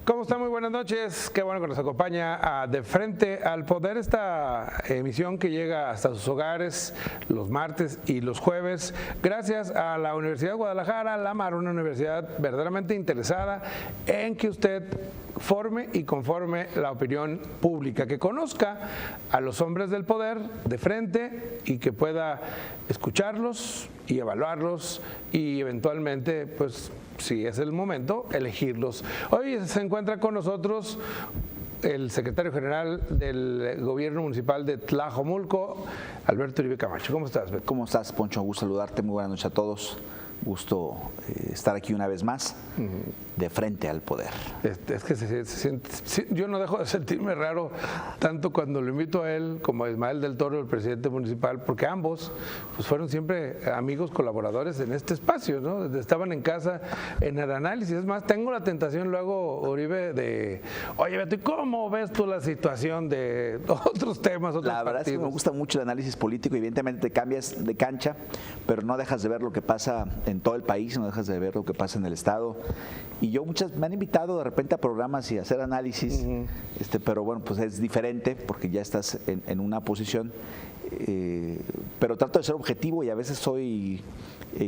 ¿Cómo están? Muy buenas noches. Qué bueno que nos acompaña a De Frente al Poder, esta emisión que llega hasta sus hogares los martes y los jueves, gracias a la Universidad de Guadalajara, la MAR, una universidad verdaderamente interesada en que usted forme y conforme la opinión pública, que conozca a los hombres del poder de frente y que pueda escucharlos y evaluarlos y eventualmente, pues, si es el momento, elegirlos. Hoy se encuentra con nosotros el secretario general del gobierno municipal de Tlajomulco, Alberto Uribe Camacho. ¿Cómo estás, Beto? ¿Cómo estás, Poncho? Gusto saludarte, muy buenas noches a todos. Gusto estar aquí una vez más, de frente al poder. Es que se siente, yo no dejo de sentirme raro tanto cuando lo invito a él como a Ismael del Toro, el presidente municipal, porque ambos pues, fueron siempre amigos, colaboradores en este espacio, ¿no? Estaban en casa en el análisis. Es más, tengo la tentación luego, Uribe, de, oye, Beto, ¿y cómo ves tú la situación de otros temas, otros La verdad partidos? es que me gusta mucho el análisis político. Evidentemente te cambias de cancha, pero no dejas de ver lo que pasa en todo el país, no dejas de ver lo que pasa en el estado. Y yo me han invitado de repente a programas y a hacer análisis, pero bueno, pues es diferente porque ya estás en una posición, pero trato de ser objetivo y a veces soy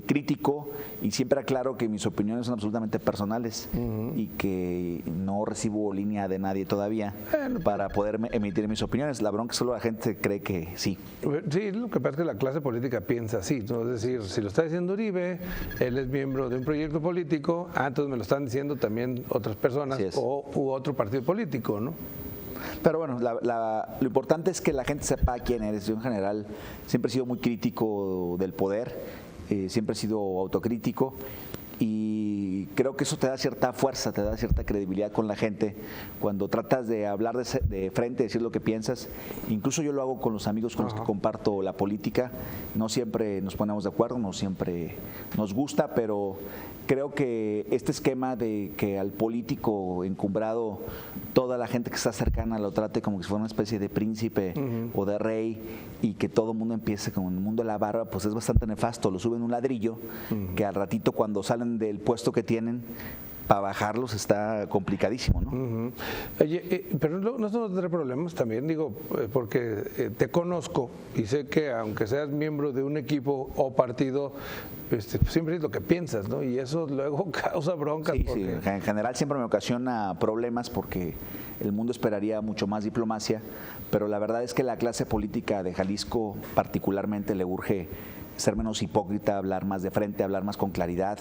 crítico y siempre aclaro que mis opiniones son absolutamente personales y que no recibo línea de nadie todavía para poder emitir mis opiniones. La bronca solo la gente cree que sí. Sí, lo que pasa es que la clase política piensa así, ¿no? Es decir, si lo está diciendo Uribe, él es miembro de un proyecto político, entonces me lo están diciendo también otras personas u otro partido político, ¿no? Pero bueno, lo importante es que la gente sepa quién eres. Yo en general siempre he sido muy crítico del poder, siempre he sido autocrítico y creo que eso te da cierta fuerza, te da cierta credibilidad con la gente cuando tratas de hablar de frente, decir lo que piensas. Incluso yo lo hago con los amigos con los que comparto la política. No siempre nos ponemos de acuerdo, no siempre nos gusta, pero creo que este esquema de que al político encumbrado toda la gente que está cercana lo trate como si fuera una especie de príncipe o de rey y que todo el mundo empiece con el mundo de la barba, pues es bastante nefasto. Lo suben un ladrillo que al ratito cuando salen del puesto que tienen, para bajarlos está complicadísimo, ¿no? Oye, pero no tendré problemas también, digo, porque te conozco y sé que aunque seas miembro de un equipo o partido, siempre es lo que piensas, ¿no? Y eso luego causa broncas. Sí, porque... sí, en general siempre me ocasiona problemas porque el mundo esperaría mucho más diplomacia, pero la verdad es que la clase política de Jalisco particularmente le urge ser menos hipócrita, hablar más de frente, hablar más con claridad.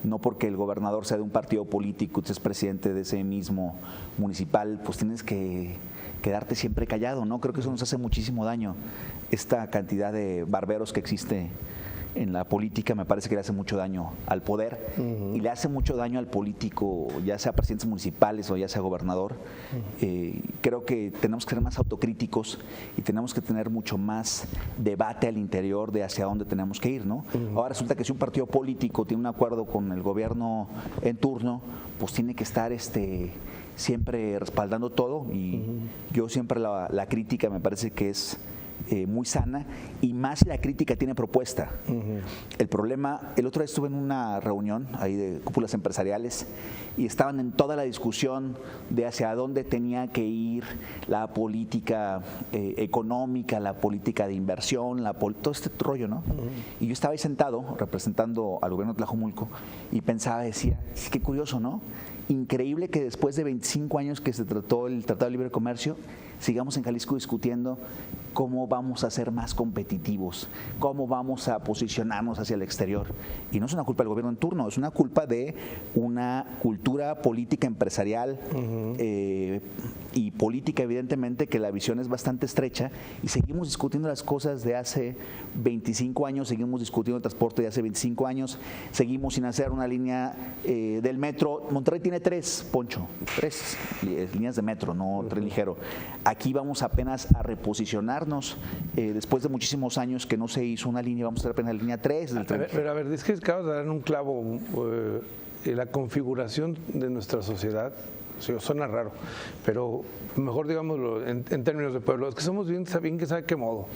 No porque el gobernador sea de un partido político, usted es presidente de ese mismo municipal, pues tienes que quedarte siempre callado, ¿no? Creo que eso nos hace muchísimo daño. Esta cantidad de barberos que existe en la política me parece que le hace mucho daño al poder y le hace mucho daño al político, ya sea presidentes municipales o ya sea gobernador. Creo que tenemos que ser más autocríticos y tenemos que tener mucho más debate al interior de hacia dónde tenemos que ir, ¿no? Ahora resulta que si un partido político tiene un acuerdo con el gobierno en turno, pues tiene que estar siempre respaldando todo y yo siempre la crítica me parece que es muy sana y más si la crítica tiene propuesta. El problema, el otro día estuve en una reunión ahí de cúpulas empresariales y estaban en toda la discusión de hacia dónde tenía que ir la política económica, la política de inversión, todo este rollo, ¿no? Y yo estaba ahí sentado representando al gobierno de Tlajomulco y pensaba, decía, es que curioso, ¿no? Increíble que después de 25 años que se trató el Tratado de Libre Comercio, sigamos en Jalisco discutiendo cómo vamos a ser más competitivos, cómo vamos a posicionarnos hacia el exterior. Y no es una culpa del gobierno en turno, es una culpa de una cultura política empresarial y política, evidentemente, que la visión es bastante estrecha y seguimos discutiendo las cosas de hace 25 años, seguimos discutiendo el transporte de hace 25 años, seguimos sin hacer una línea del metro. Monterrey tiene 3, Poncho, 3 líneas de metro, no tren ligero. Aquí vamos apenas a reposicionarnos después de muchísimos años que no se hizo una línea, vamos a hacer apenas la línea 3 del tren. Pero a ver, es que acabas de dar un clavo. La configuración de nuestra sociedad Sí, suena raro, pero mejor digámoslo en términos de pueblo, es que somos bien que sabe qué modo.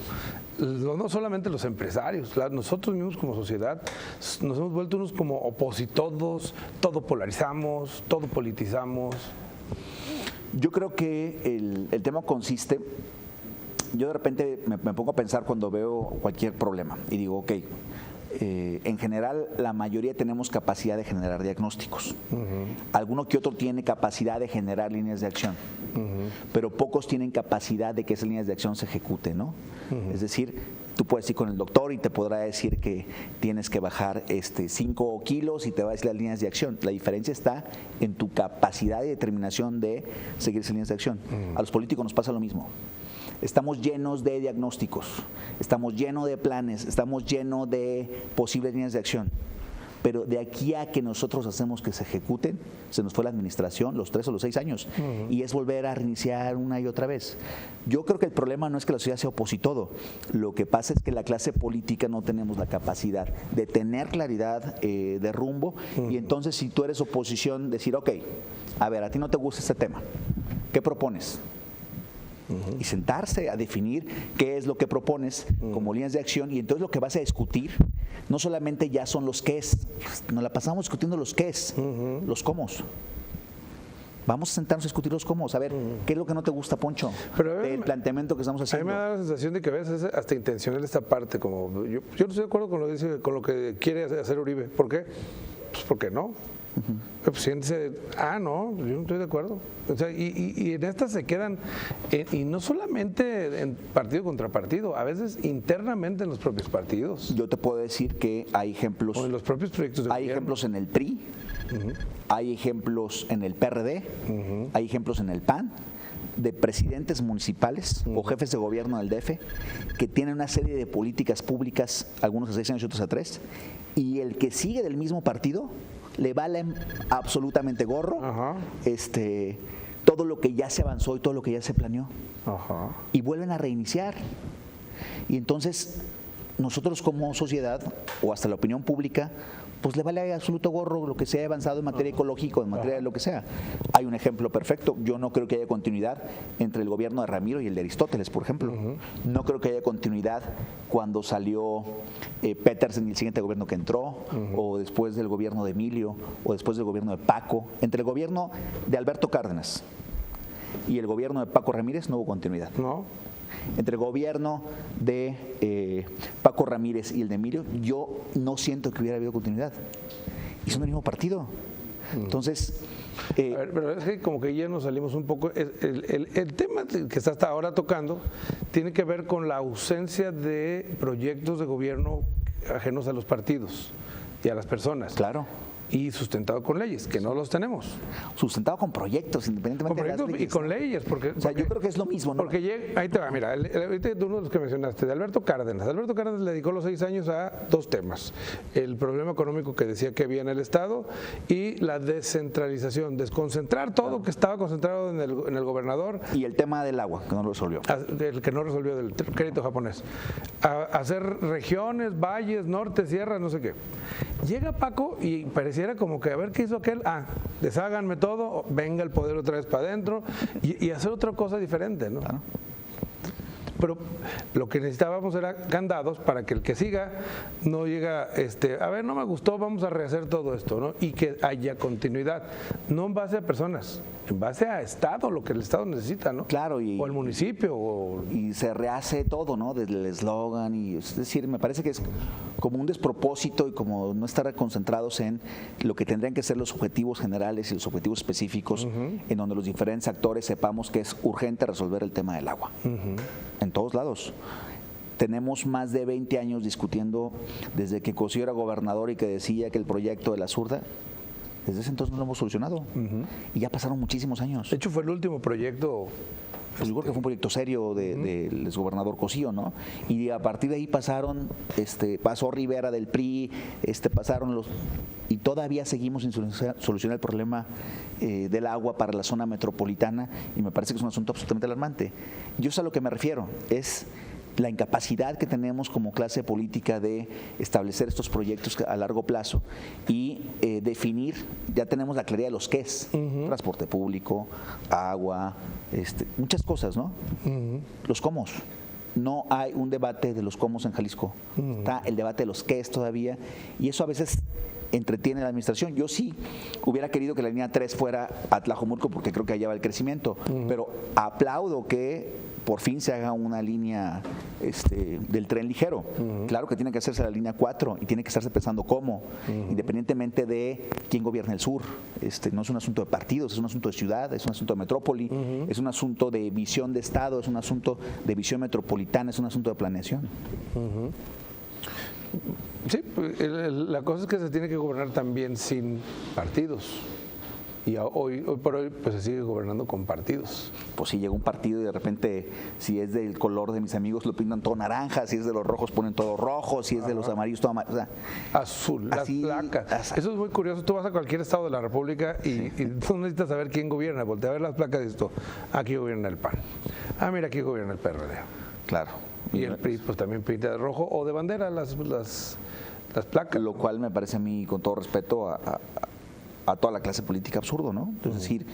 No solamente los empresarios, nosotros mismos como sociedad nos hemos vuelto unos como opositodos, todo polarizamos, todo politizamos. Yo creo que el tema consiste, yo de repente me pongo a pensar cuando veo cualquier problema y digo, ok, en general la mayoría tenemos capacidad de generar diagnósticos. Alguno que otro tiene capacidad de generar líneas de acción, pero pocos tienen capacidad de que esas líneas de acción se ejecuten, ¿no? Es decir, tú puedes ir con el doctor y te podrá decir que tienes que bajar 5 kilos y te va a decir las líneas de acción. La diferencia está en tu capacidad y determinación de seguir esas líneas de acción. A los políticos nos pasa lo mismo. Estamos llenos de diagnósticos, estamos llenos de planes, estamos llenos de posibles líneas de acción. Pero de aquí a que nosotros hacemos que se ejecuten, se nos fue la administración los 3 o los 6 años. Y es volver a reiniciar una y otra vez. Yo creo que el problema no es que la sociedad sea opositodo. Lo que pasa es que la clase política no tenemos la capacidad de tener claridad de rumbo. Y entonces si tú eres oposición, decir, ok, a ver, a ti no te gusta este tema, ¿qué propones? Y sentarse a definir qué es lo que propones como líneas de acción, y entonces lo que vas a discutir no solamente ya son los qués, nos la pasamos discutiendo los qués, los cómo. Vamos a sentarnos a discutir los cómo, a ver qué es lo que no te gusta, Poncho, del planteamiento que estamos haciendo. A mí me da la sensación de que a veces es hasta intencional esta parte, como yo no estoy de acuerdo con lo que quiere hacer Uribe. ¿Por qué? Pues porque no. El presidente dice, no, yo no estoy de acuerdo. O sea, y en estas se quedan, y no solamente en partido contra partido, a veces internamente en los propios partidos. Yo te puedo decir que hay ejemplos. O en los propios proyectos de Hay gobierno. ejemplos en el PRI, hay ejemplos en el PRD, hay ejemplos en el PAN, de presidentes municipales o jefes de gobierno del DF que tienen una serie de políticas públicas, algunos a 6 años y otros a 3, y el que sigue del mismo partido le vale absolutamente gorro todo lo que ya se avanzó y todo lo que ya se planeó. Y vuelven a reiniciar. Y entonces nosotros como sociedad o hasta la opinión pública, pues le vale absoluto gorro lo que se ha avanzado en materia ecológica, en materia de lo que sea. Hay un ejemplo perfecto. Yo no creo que haya continuidad entre el gobierno de Ramiro y el de Aristóteles, por ejemplo. No creo que haya continuidad cuando salió Petersen y el siguiente gobierno que entró, o después del gobierno de Emilio, o después del gobierno de Paco. Entre el gobierno de Alberto Cárdenas y el gobierno de Paco Ramírez no hubo continuidad. No. Entre el gobierno de Paco Ramírez y el de Emilio, yo no siento que hubiera habido continuidad. Y son del mismo partido. Entonces... a ver, pero es que como que ya nos salimos un poco. El tema que está hasta ahora tocando tiene que ver con la ausencia de proyectos de gobierno ajenos a los partidos y a las personas. Claro. Y sustentado con leyes, que no los tenemos. Sustentado con proyectos, independientemente de las leyes. Y con leyes. Porque yo creo que es lo mismo, ¿no? Porque ahí te va, mira, ahorita uno de los que mencionaste, de Alberto Cárdenas. Alberto Cárdenas le dedicó los 6 años a 2 temas. El problema económico que decía que había en el Estado y la descentralización, desconcentrar todo que estaba concentrado en el gobernador. Y el tema del agua, que no lo resolvió. El que no resolvió, del crédito japonés. A hacer regiones, valles, norte, sierra, no sé qué. Llega Paco y parecía como que a ver qué hizo aquel, desháganme todo, venga el poder otra vez para adentro y hacer otra cosa diferente, ¿no? Claro. Pero lo que necesitábamos era candados para que el que siga no llega, a ver, no me gustó, vamos a rehacer todo esto, ¿no? Y que haya continuidad, no en base a personas, en base a Estado, lo que el Estado necesita, ¿no? Claro. O el municipio. Y se rehace todo, ¿no? Desde el eslogan, es decir, me parece que es como un despropósito y como no estar concentrados en lo que tendrían que ser los objetivos generales y los objetivos específicos, en donde los diferentes actores sepamos que es urgente resolver el tema del agua. En todos lados. Tenemos más de 20 años discutiendo desde que Cosío era gobernador y que decía que el proyecto de la Zurda, desde ese entonces no lo hemos solucionado. Y ya pasaron muchísimos años. De hecho, fue el último proyecto. Pues yo creo que fue un proyecto serio del exgobernador Cosío, ¿no? Y a partir de ahí pasó Rivera del PRI, pasaron los... Y todavía seguimos sin solucionar el problema del agua para la zona metropolitana, y me parece que es un asunto absolutamente alarmante. Yo sé a lo que me refiero, es la incapacidad que tenemos como clase política de establecer estos proyectos a largo plazo y definir, ya tenemos la claridad de los qués, transporte público, agua, muchas cosas, ¿no? Los cómo. No hay un debate de los cómo en Jalisco. Está el debate de los qués todavía, y eso a veces entretiene a la administración. Yo sí hubiera querido que la línea 3 fuera a Tlajomulco porque creo que allá va el crecimiento, pero aplaudo que por fin se haga una línea del tren ligero. Claro que tiene que hacerse la línea 4 y tiene que estarse pensando cómo, independientemente de quién gobierna el sur. No es un asunto de partidos, es un asunto de ciudad, es un asunto de metrópoli, es un asunto de visión de Estado, es un asunto de visión metropolitana, es un asunto de planeación. Sí, la cosa es que se tiene que gobernar también sin partidos. Y hoy por hoy pues se sigue gobernando con partidos. Pues si llega un partido y de repente, si es del color de mis amigos, lo pintan todo naranja, si es de los rojos ponen todo rojo, si es de los amarillos todo amarillo. O sea, azul, así, las placas. Eso es muy curioso. Tú vas a cualquier estado de la República y tú necesitas saber quién gobierna. Voltea a ver las placas y dices tú, aquí gobierna el PAN. Ah, mira, aquí gobierna el PRD. Claro. Y el PRI pues también pinta de rojo o de bandera las placas. Lo cual me parece a mí, con todo respeto, a toda la clase política absurdo, ¿no? Es decir,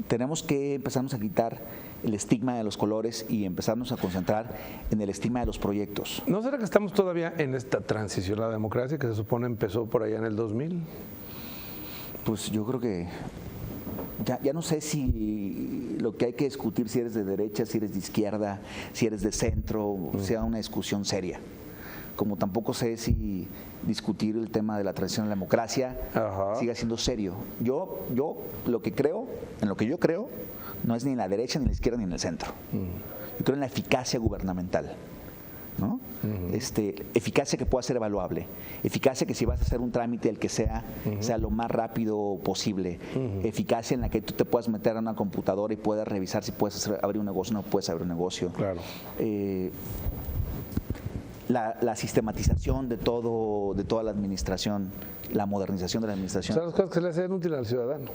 tenemos que empezarnos a quitar el estigma de los colores y empezarnos a concentrar en el estigma de los proyectos. ¿No será que estamos todavía en esta transición a la democracia que se supone empezó por allá en el 2000? Pues yo creo que ya no sé si lo que hay que discutir, si eres de derecha, si eres de izquierda, si eres de centro, sea una discusión seria. Como tampoco sé si discutir el tema de la transición a la democracia siga siendo serio. Yo lo que creo, en lo que yo creo, no es ni en la derecha, ni en la izquierda, ni en el centro. Yo creo en la eficacia gubernamental, ¿no? Eficacia que pueda ser evaluable, eficacia que si vas a hacer un trámite, el que sea lo más rápido posible, eficacia en la que tú te puedas meter a una computadora y puedas revisar si puedes abrir un negocio o no puedes abrir un negocio. Claro. La sistematización de toda la administración, la modernización de la administración. Son las cosas que le hacen útil al ciudadano.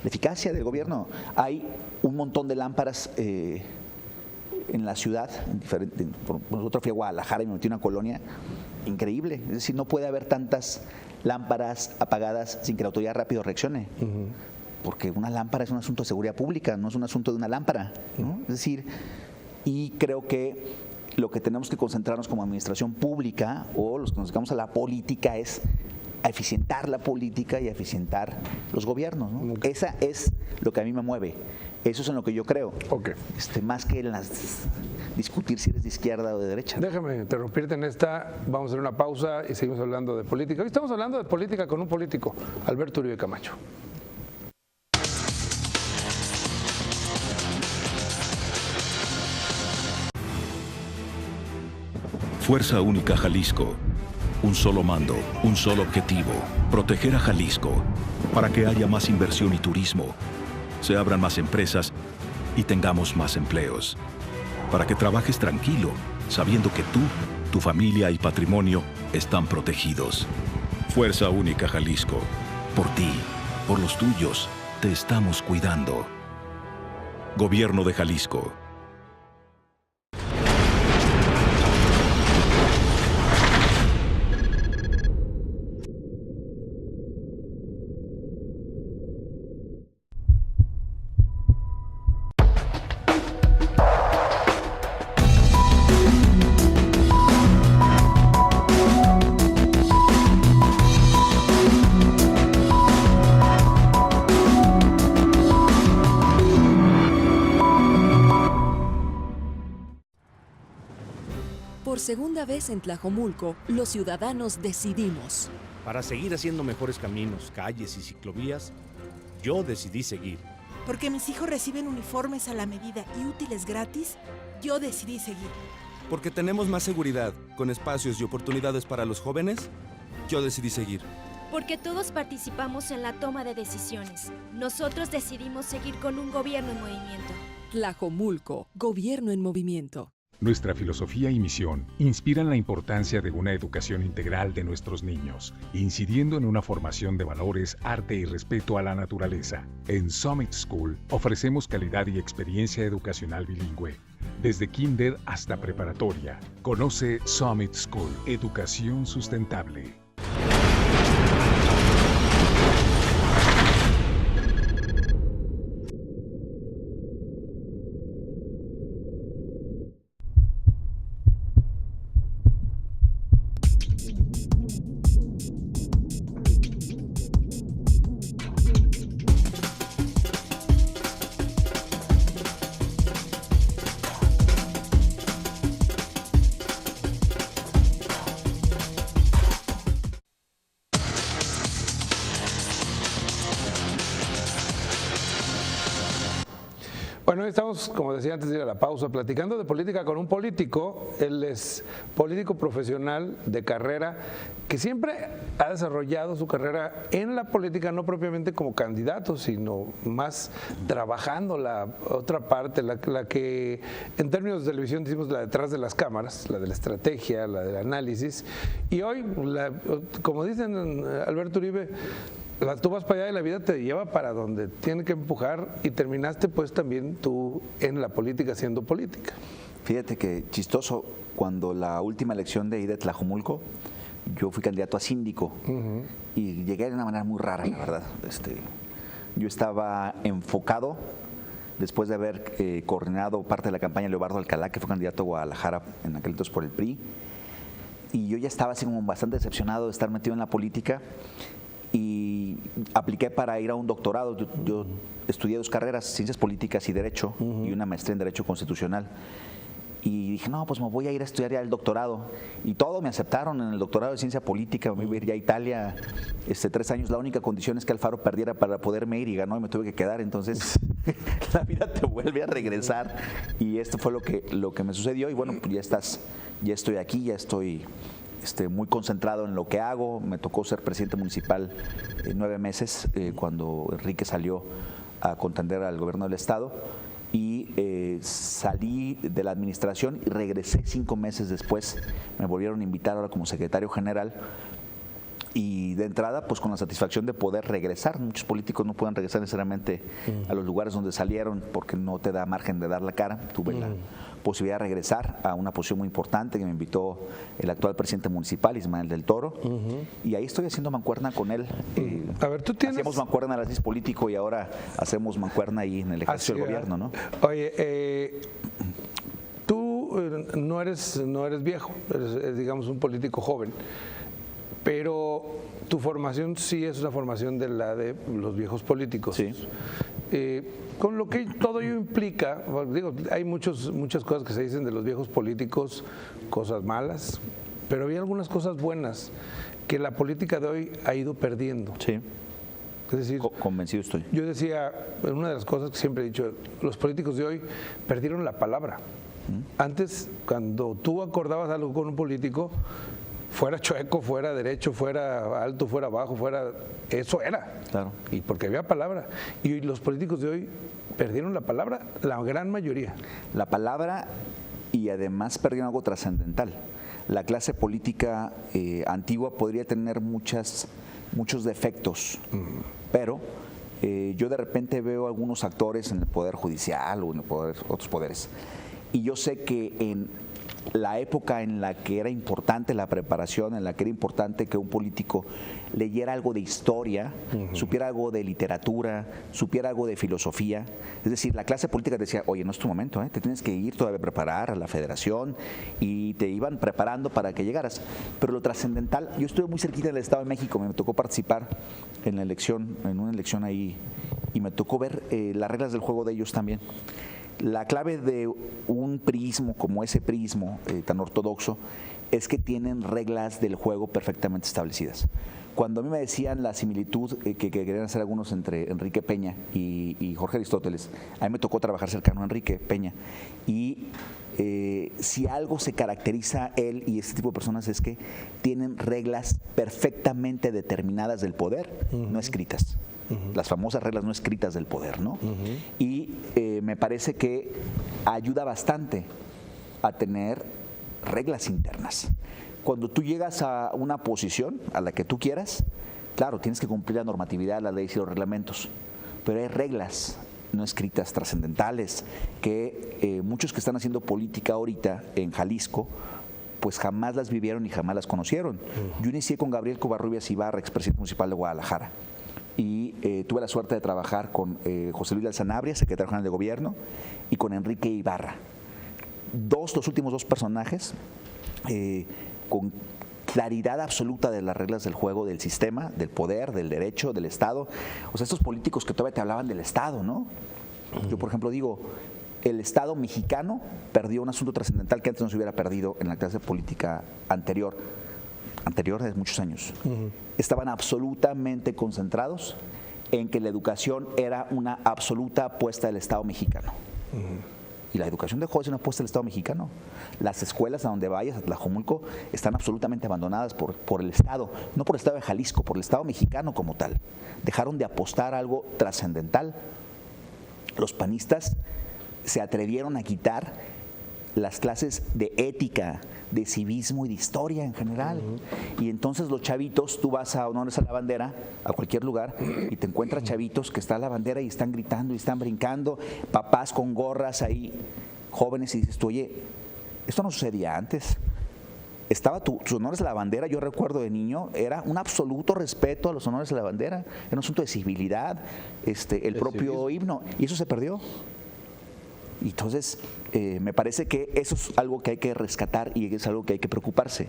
La eficacia del gobierno. Hay un montón de lámparas en la ciudad. Nosotros fui a Guadalajara y me metí en una colonia increíble. Es decir, no puede haber tantas lámparas apagadas sin que la autoridad rápido reaccione. Porque una lámpara es un asunto de seguridad pública, no es un asunto de una lámpara, ¿no? Es decir, y creo que lo que tenemos que concentrarnos como administración pública o los que nos dedicamos a la política es a eficientar la política y a eficientar los gobiernos, ¿no? Esa es lo que a mí me mueve. Eso es en lo que yo creo. Más que en discutir si eres de izquierda o de derecha. Déjame interrumpirte en esta. Vamos a hacer una pausa y seguimos hablando de política. Hoy estamos hablando de política con un político, Alberto Uribe Camacho. Fuerza Única Jalisco. Un solo mando, un solo objetivo. Proteger a Jalisco para que haya más inversión y turismo, se abran más empresas y tengamos más empleos. Para que trabajes tranquilo, sabiendo que tú, tu familia y patrimonio están protegidos. Fuerza Única Jalisco. Por ti, por los tuyos, te estamos cuidando. Gobierno de Jalisco. Por segunda vez en Tlajomulco, los ciudadanos decidimos. Para seguir haciendo mejores caminos, calles y ciclovías, yo decidí seguir. Porque mis hijos reciben uniformes a la medida y útiles gratis, yo decidí seguir. Porque tenemos más seguridad, con espacios y oportunidades para los jóvenes, yo decidí seguir. Porque todos participamos en la toma de decisiones. Nosotros decidimos seguir con un gobierno en movimiento. Tlajomulco, gobierno en movimiento. Nuestra filosofía y misión inspiran la importancia de una educación integral de nuestros niños, incidiendo en una formación de valores, arte y respeto a la naturaleza. En Summit School ofrecemos calidad y experiencia educacional bilingüe, desde kinder hasta preparatoria. Conoce Summit School, educación sustentable. Bueno, hoy estamos, como decía antes de ir a la pausa, platicando de política con un político. Él es político profesional de carrera que siempre ha desarrollado su carrera en la política, no propiamente como candidato, sino más trabajando la otra parte, la que en términos de televisión decimos la detrás de las cámaras, la de la estrategia, la del análisis. Y hoy, como dicen Alberto Uribe, tú vas para allá y la vida te lleva para donde tiene que empujar, y terminaste pues también tú en la política haciendo política. Fíjate que chistoso, cuando la última elección de ida de Tlajomulco, yo fui candidato a síndico y llegué de una manera muy rara, la verdad. Yo estaba enfocado, después de haber coordinado parte de la campaña de Leobardo Alcalá, que fue candidato a Guadalajara en aquel entonces por el PRI, y yo ya estaba así como bastante decepcionado de estar metido en la política. Y apliqué para ir a un doctorado. Yo estudié 2 carreras, Ciencias Políticas y Derecho, y una maestría en Derecho Constitucional. Y dije, no, pues me voy a ir a estudiar ya el doctorado. Y todo me aceptaron en el doctorado de Ciencia Política. Me iba a ir ya a Italia 3 años. La única condición es que Alfaro perdiera para poderme ir, y ganó y me tuve que quedar. Entonces la vida te vuelve a regresar. Y esto fue lo que me sucedió. Y bueno, pues ya estoy aquí, ya estoy muy concentrado en lo que hago. Me tocó ser presidente municipal 9 meses cuando Enrique salió a contender al gobierno del estado, y salí de la administración y regresé 5 meses después. Me volvieron a invitar ahora como secretario general, y de entrada pues con la satisfacción de poder regresar. Muchos políticos no pueden regresar necesariamente a los lugares donde salieron porque no te da margen de dar la cara. Tuve la posibilidad de regresar a una posición muy importante que me invitó el actual presidente municipal, Ismael del Toro, y ahí estoy haciendo mancuerna con él. A ver, tú tienes... Hacíamos mancuerna al análisis político y ahora hacemos mancuerna ahí en el ejercicio del gobierno, ¿no? Oye, tú no eres viejo, eres digamos un político joven, pero tu formación sí es una formación de la de los viejos políticos. Sí. Con lo que todo ello implica, digo, hay muchas cosas que se dicen de los viejos políticos, cosas malas, pero hay algunas cosas buenas que la política de hoy ha ido perdiendo. Sí. Es decir, convencido estoy. Yo decía, una de las cosas que siempre he dicho, los políticos de hoy perdieron la palabra. Antes, cuando tú acordabas algo con un político, fuera chueco, fuera derecho, fuera alto, fuera bajo, eso era. Claro. Y porque había palabra. Y los políticos de hoy perdieron la palabra, la gran mayoría. La palabra, y además perdieron algo trascendental. La clase política antigua podría tener muchos defectos, pero yo de repente veo algunos actores en el Poder Judicial o en otros poderes, y yo sé que en la época en la que era importante la preparación, en la que era importante que un político leyera algo de historia, supiera algo de literatura, supiera algo de filosofía. Es decir, la clase política decía, oye, no es tu momento, te tienes que ir todavía a preparar a la federación, y te iban preparando para que llegaras. Pero lo trascendental, yo estuve muy cerquita del Estado de México, me tocó participar en una elección ahí, y me tocó ver las reglas del juego de ellos también. La clave de un priismo como ese priismo tan ortodoxo es que tienen reglas del juego perfectamente establecidas. Cuando a mí me decían la similitud que querían hacer algunos entre Enrique Peña y Jorge Aristóteles, a mí me tocó trabajar cercano a Enrique Peña, y si algo se caracteriza él y este tipo de personas es que tienen reglas perfectamente determinadas del poder, no escritas. Las famosas reglas no escritas del poder, ¿no? Y me parece que ayuda bastante a tener reglas internas. Cuando tú llegas a una posición a la que tú quieras, claro, tienes que cumplir la normatividad, las leyes y los reglamentos, pero hay reglas no escritas trascendentales que muchos que están haciendo política ahorita en Jalisco pues jamás las vivieron y jamás las conocieron. Yo inicié con Gabriel Covarrubias Ibarra, expresidente municipal de Guadalajara, y tuve la suerte de trabajar con José Luis Sanabria, secretario general de gobierno, y con Enrique Ibarra. Los últimos dos personajes con claridad absoluta de las reglas del juego, del sistema, del poder, del derecho, del Estado. O sea, estos políticos que todavía te hablaban del Estado, ¿no? Yo, por ejemplo, digo, el Estado mexicano perdió un asunto trascendental que antes no se hubiera perdido en la clase política anterior de muchos años. Estaban absolutamente concentrados en que la educación era una absoluta apuesta del Estado mexicano. Y la educación dejó de ser una apuesta del Estado mexicano. Las escuelas a donde vayas, a Tlajomulco, están absolutamente abandonadas por el Estado, no por el Estado de Jalisco, por el Estado mexicano como tal. Dejaron de apostar a algo trascendental. Los panistas se atrevieron a quitar las clases de ética, de civismo y de historia en general. Y entonces los chavitos, tú vas a Honores a la Bandera, a cualquier lugar, y te encuentras chavitos que está la bandera y están gritando y están brincando, papás con gorras ahí, jóvenes, y dices tú, oye, esto no sucedía antes. Estaba tus honores a la bandera, yo recuerdo de niño, era un absoluto respeto a los honores a la bandera, era un asunto de civilidad, el propio himno, y eso se perdió. Y entonces, me parece que eso es algo que hay que rescatar y es algo que hay que preocuparse.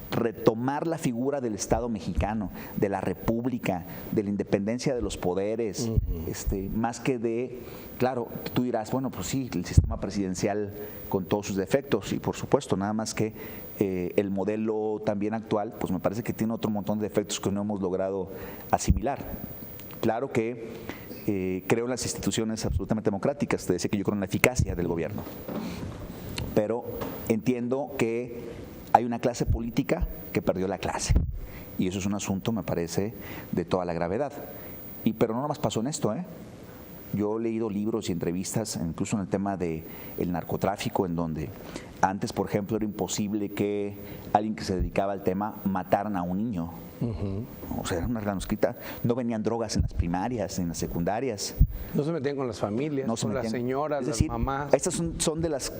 Retomar la figura del Estado mexicano, de la República, de la independencia de los poderes, más que de, claro, tú dirás, bueno, pues sí, el sistema presidencial con todos sus defectos, y por supuesto, nada más que el modelo también actual, pues me parece que tiene otro montón de defectos que no hemos logrado asimilar. Claro que creo en las instituciones absolutamente democráticas, te decía que yo creo en la eficacia del gobierno, pero entiendo que hay una clase política que perdió la clase, y eso es un asunto, me parece, de toda la gravedad. Pero no nomás pasó en esto, Yo he leído libros y entrevistas, incluso en el tema del narcotráfico, en donde antes, por ejemplo, era imposible que alguien que se dedicaba al tema mataran a un niño. O sea, era una regla no escrita. No venían drogas en las primarias, en las secundarias. No se metían con las familias, con las señoras, es decir, las mamás. Estas son de las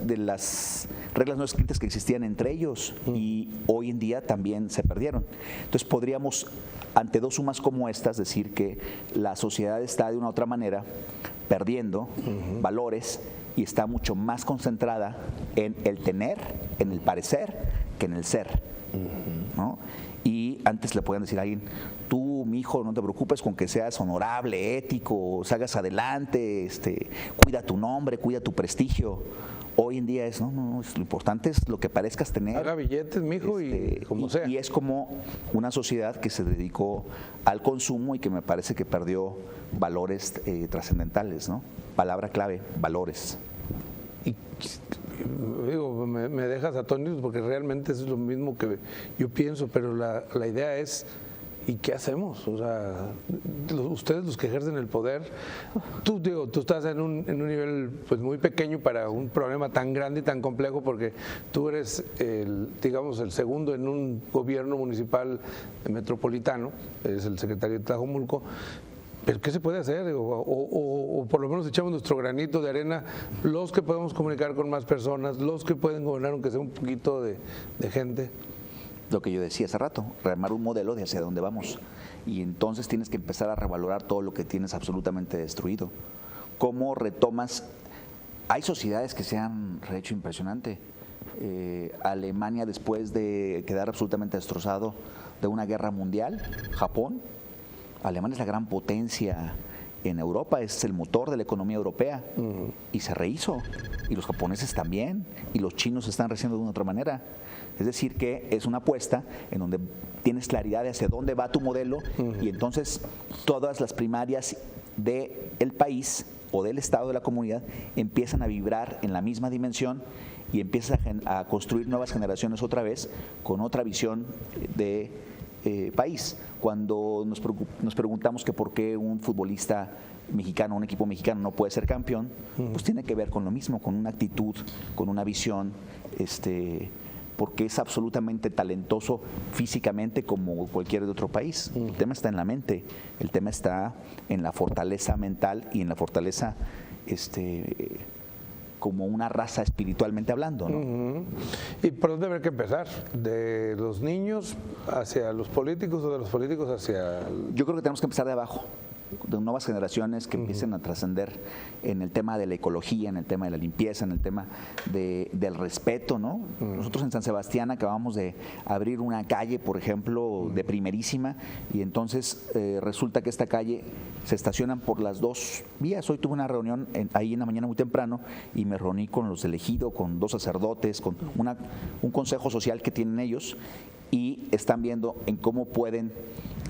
reglas no escritas que existían entre ellos y hoy en día también se perdieron. Entonces podríamos, ante dos sumas como estas, decir que la sociedad está de una u otra manera perdiendo valores y está mucho más concentrada en el tener, en el parecer, que en el ser, ¿no? Y antes le podían decir a alguien, tú, mi hijo, no te preocupes con que seas honorable, ético, salgas adelante, cuida tu nombre, cuida tu prestigio. Hoy en día es, no, lo importante es lo que parezcas tener. Haga billetes, mijo, y como sea. Y es como una sociedad que se dedicó al consumo y que me parece que perdió valores trascendentales, ¿no? Palabra clave, valores. Y digo, me dejas atónito porque realmente es lo mismo que yo pienso, pero la idea es, ¿y qué hacemos? O sea, ustedes los que ejercen el poder, tú estás en un nivel pues muy pequeño para un problema tan grande y tan complejo, porque tú eres el segundo en un gobierno municipal metropolitano, eres el secretario de Tlajomulco. ¿Pero qué se puede hacer? O por lo menos echamos nuestro granito de arena, los que podemos comunicar con más personas, los que pueden gobernar, aunque sea un poquito de gente. Lo que yo decía hace rato, rearmar un modelo de hacia dónde vamos. Y entonces tienes que empezar a revalorar todo lo que tienes absolutamente destruido. ¿Cómo retomas? Hay sociedades que se han rehecho impresionante. Alemania, después de quedar absolutamente destrozado de una guerra mundial, Japón. Alemania es la gran potencia en Europa, es el motor de la economía europea y se rehizo, y los japoneses también, y los chinos se están rehaciendo de una otra manera. Es decir, que es una apuesta en donde tienes claridad de hacia dónde va tu modelo y entonces todas las primarias del país o del estado de la comunidad empiezan a vibrar en la misma dimensión y empiezas a construir nuevas generaciones otra vez con otra visión de país. Cuando nos preguntamos que por qué un futbolista mexicano, un equipo mexicano no puede ser campeón, pues tiene que ver con lo mismo, con una actitud, con una visión, porque es absolutamente talentoso físicamente como cualquier de otro país. El tema está en la mente, el tema está en la fortaleza mental y en la fortaleza como una raza espiritualmente hablando, ¿no? ¿Y por dónde habrá que empezar? ¿De los niños hacia los políticos o de los políticos hacia...? Yo creo que tenemos que empezar de abajo, de nuevas generaciones que empiecen a trascender en el tema de la ecología, en el tema de la limpieza, en el tema del respeto, ¿no? Nosotros en San Sebastián acabamos de abrir una calle, por ejemplo, de primerísima, y entonces resulta que esta calle se estacionan por las dos vías. Hoy tuve una reunión ahí en la mañana muy temprano y me reuní con los del ejido, con 2 sacerdotes, con un consejo social que tienen ellos, y están viendo en cómo pueden,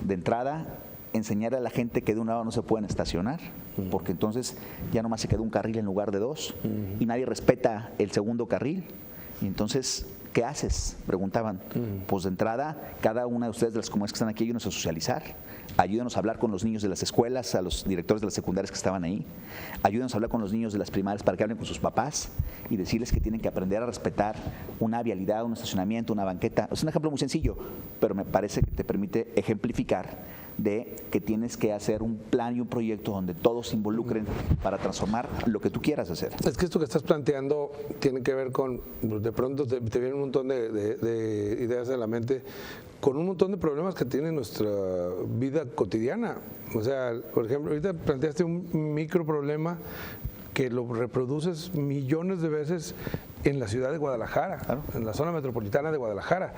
de entrada, enseñar a la gente que de un lado no se pueden estacionar, porque entonces ya nomás se quedó un carril en lugar de 2 y nadie respeta el segundo carril. Y entonces, ¿qué haces? Preguntaban. Pues de entrada, cada una de ustedes de las comunidades que están aquí, ayúdenos a socializar, ayúdenos a hablar con los niños de las escuelas, a los directores de las secundarias que estaban ahí, ayúdenos a hablar con los niños de las primarias para que hablen con sus papás y decirles que tienen que aprender a respetar una vialidad, un estacionamiento, una banqueta. Es un ejemplo muy sencillo, pero me parece que te permite ejemplificar de que tienes que hacer un plan y un proyecto donde todos se involucren para transformar lo que tú quieras hacer. Es que esto que estás planteando tiene que ver con, de pronto te vienen un montón de ideas en la mente, con un montón de problemas que tiene nuestra vida cotidiana. O sea, por ejemplo, ahorita planteaste un micro problema que lo reproduces millones de veces en la ciudad de Guadalajara, claro, en la zona metropolitana de Guadalajara.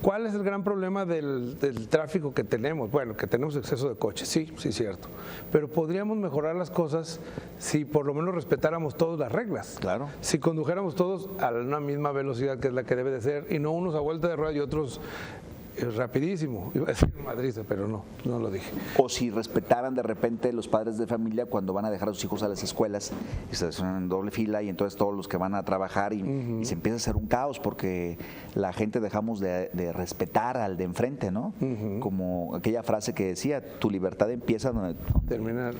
¿Cuál es el gran problema del tráfico que tenemos? Bueno, que tenemos exceso de coches, sí, cierto. Pero podríamos mejorar las cosas si por lo menos respetáramos todas las reglas. Claro. Si condujéramos todos a una misma velocidad que es la que debe de ser y no unos a vuelta de rueda y otros rapidísimo. Iba a decir madriza, pero no lo dije. O si respetaran de repente los padres de familia cuando van a dejar a sus hijos a las escuelas y se estacionan en doble fila y entonces todos los que van a trabajar y se empieza a hacer un caos porque la gente dejamos de respetar al de enfrente, ¿no? Como aquella frase que decía, tu libertad empieza donde termina,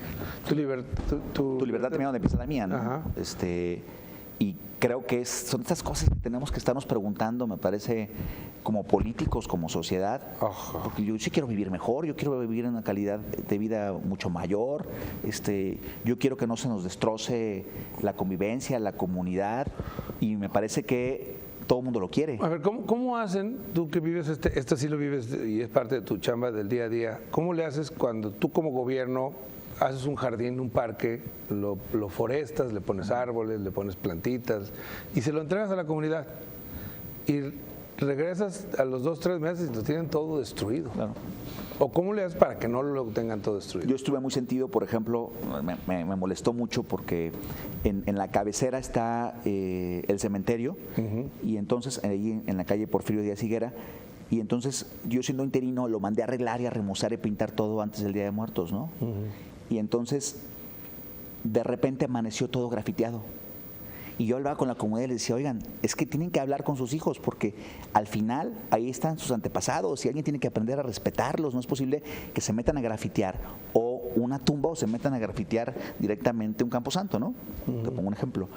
tu libertad termina donde empieza la mía, ¿no? Y creo que son estas cosas que tenemos que estarnos preguntando, me parece, como políticos, como sociedad, porque yo sí quiero vivir mejor, yo quiero vivir en una calidad de vida mucho mayor, yo quiero que no se nos destroce la convivencia, la comunidad, y me parece que todo el mundo lo quiere. A ver, ¿cómo hacen, tú que vives esto sí lo vives y es parte de tu chamba del día a día, cómo le haces cuando tú como gobierno haces un jardín, un parque, lo forestas, le pones árboles, le pones plantitas y se lo entregas a la comunidad? Y regresas a los 2-3 meses y lo tienen todo destruido. Claro. ¿O cómo le haces para que no lo tengan todo destruido? Yo estuve muy sentido, por ejemplo, me molestó mucho porque en la cabecera está el cementerio y entonces ahí en la calle Porfirio Díaz Higuera, y entonces yo siendo interino lo mandé a arreglar y a remozar y pintar todo antes del Día de Muertos, ¿no? Y entonces de repente amaneció todo grafiteado. Y yo hablaba con la comunidad y les decía, oigan, es que tienen que hablar con sus hijos porque al final ahí están sus antepasados y alguien tiene que aprender a respetarlos. No es posible que se metan a grafitear o una tumba o se metan a grafitear directamente un camposanto, ¿no? Te pongo un ejemplo.